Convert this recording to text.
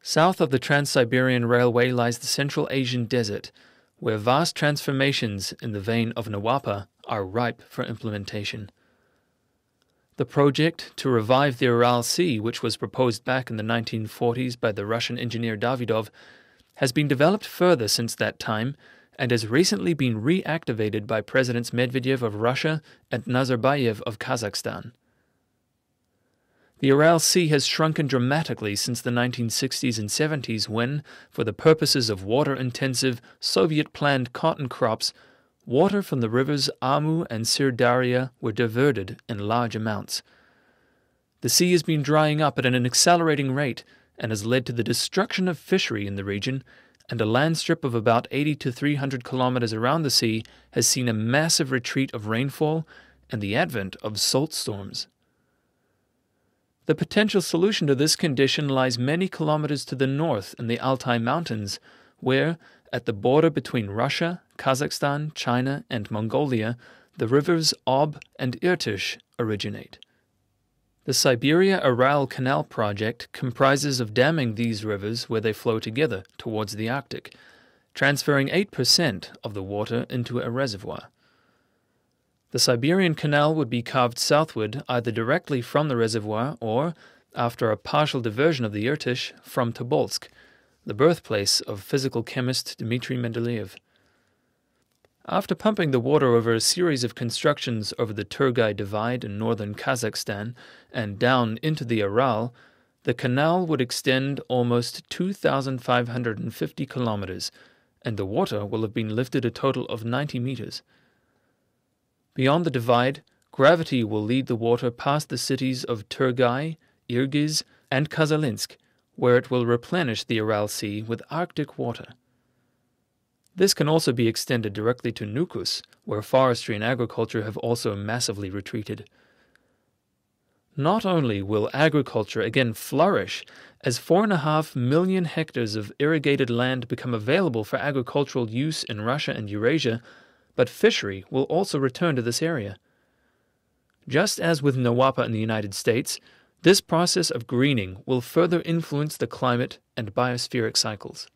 South of the Trans-Siberian Railway lies the Central Asian Desert, where vast transformations in the vein of LaRouchePAC are ripe for implementation. The project to revive the Aral Sea, which was proposed back in the 1940s by the Russian engineer Davidov, has been developed further since that time and has recently been reactivated by Presidents Medvedev of Russia and Nazarbayev of Kazakhstan. The Aral Sea has shrunken dramatically since the 1960s and 70s when, for the purposes of water-intensive, Soviet-planned cotton crops, water from the rivers Amu and Sir-Daria were diverted in large amounts. The sea has been drying up at an accelerating rate and has led to the destruction of fishery in the region, and a land strip of about 80 to 300 kilometers around the sea has seen a massive retreat of rainfall and the advent of salt storms. The potential solution to this condition lies many kilometers to the north in the Altai Mountains, where, at the border between Russia, Kazakhstan, China, and Mongolia, the rivers Ob and Irtysh originate. The Siberia-Aral Canal project comprises of damming these rivers where they flow together towards the Arctic, transferring 8% of the water into a reservoir. The Siberian Canal would be carved southward either directly from the reservoir or, after a partial diversion of the Irtysh, from Tobolsk, the birthplace of physical chemist Dmitry Mendeleev. After pumping the water over a series of constructions over the Turgai Divide in northern Kazakhstan and down into the Aral, the canal would extend almost 2,550 kilometers, and the water will have been lifted a total of 90 meters. Beyond the divide, gravity will lead the water past the cities of Turgai, Irgiz, and Kazalinsk, where it will replenish the Aral Sea with Arctic water. This can also be extended directly to Nukus, where forestry and agriculture have also massively retreated. Not only will agriculture again flourish, as 4.5 million hectares of irrigated land become available for agricultural use in Russia and Eurasia, but fishery will also return to this area. Just as with LaRouchePAC in the United States, this process of greening will further influence the climate and biospheric cycles.